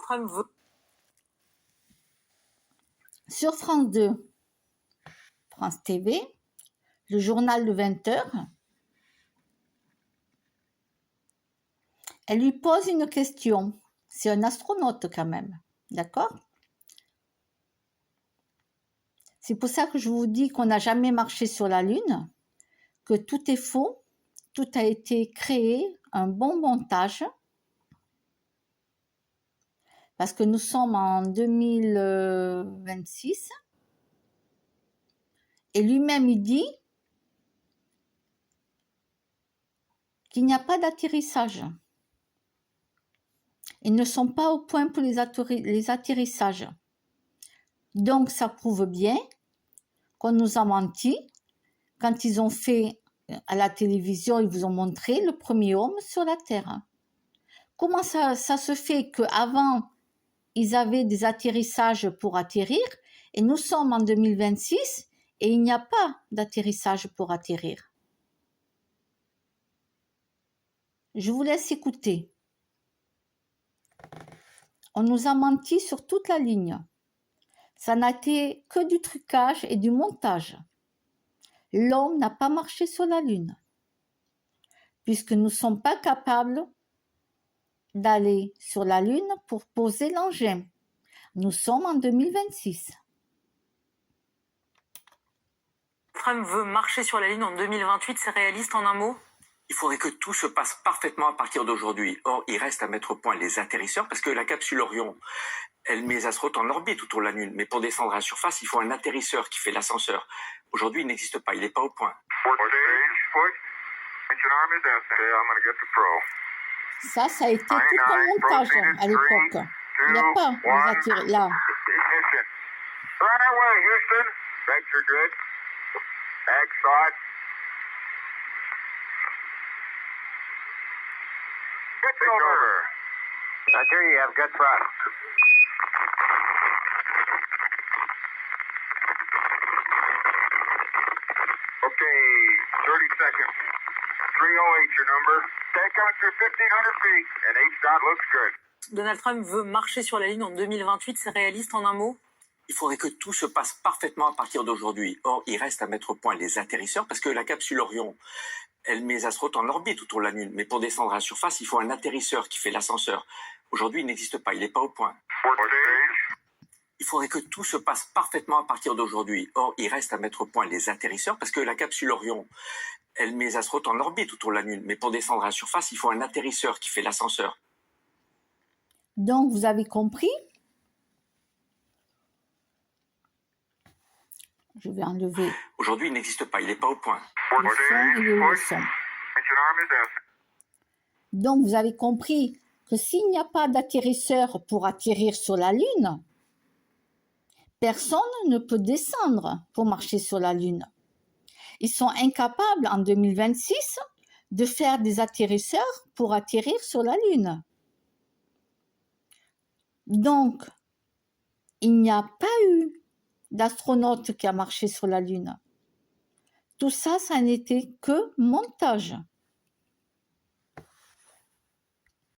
Trump veut... Sur France 2, France TV, le journal de 20h, elle lui pose une question. C'est un astronaute quand même, d'accord? C'est pour ça que je vous dis qu'on n'a jamais marché sur la Lune, que tout est faux, tout a été créé, un bon montage, parce que nous sommes en 2026, et lui-même il dit qu'il n'y a pas d'atterrissage. Ils ne sont pas au point pour les atterrissages. Donc ça prouve bien qu'on nous a menti quand ils ont fait à la télévision, ils vous ont montré le premier homme sur la Terre. Comment ça se fait qu'avant, ils avaient des atterrissages pour atterrir et nous sommes en 2026 et il n'y a pas d'atterrissage pour atterrir? Je vous laisse écouter. On nous a menti sur toute la ligne. Ça n'a été que du trucage et du montage. L'homme n'a pas marché sur la Lune, puisque nous ne sommes pas capables d'aller sur la Lune pour poser l'engin. Nous sommes en 2026. Trump veut marcher sur la Lune en 2028, c'est réaliste en un mot? Il faudrait que tout se passe parfaitement à partir d'aujourd'hui. Or, il reste à mettre au point les atterrisseurs parce que la capsule Orion, elle met les astronautes en orbite autour de la Lune. Mais pour descendre à la surface, il faut un atterrisseur qui fait l'ascenseur. Aujourd'hui, il n'existe pas, il n'est pas au point. Ça a été tout un montage à l'époque. Il n'y a pas les atterrissages là. Roger, you have good thrust. Okay, 30 seconds. 308 your number. Okay, coming through 1,500 feet, and H-dot looks good. Donald Trump veut marcher sur la Lune en 2028, c'est réaliste en un mot? Il faudrait que tout se passe parfaitement à partir d'aujourd'hui. Or, il reste à mettre au point les atterrisseurs parce que la capsule Orion, elle met les astronautes en orbite autour de la Lune. Mais pour descendre à la surface, il faut un atterrisseur qui fait l'ascenseur. Aujourd'hui, il n'existe pas, il n'est pas au point. Il faudrait que tout se passe parfaitement à partir d'aujourd'hui. Or, il reste à mettre au point les atterrisseurs parce que la capsule Orion, elle met les astronautes en orbite autour de la Lune. Mais pour descendre à la surface, il faut un atterrisseur qui fait l'ascenseur. Donc, vous avez compris? Je vais enlever Aujourd'hui, il n'existe pas, il n'est pas au point. le son et le son. Donc, vous avez compris que s'il n'y a pas d'atterrisseur pour atterrir sur la Lune, personne ne peut descendre pour marcher sur la Lune. Ils sont incapables en 2026 de faire des atterrisseurs pour atterrir sur la Lune. Donc, il n'y a pas eu d'astronaute qui a marché sur la Lune. Tout ça, ça n'était que montage.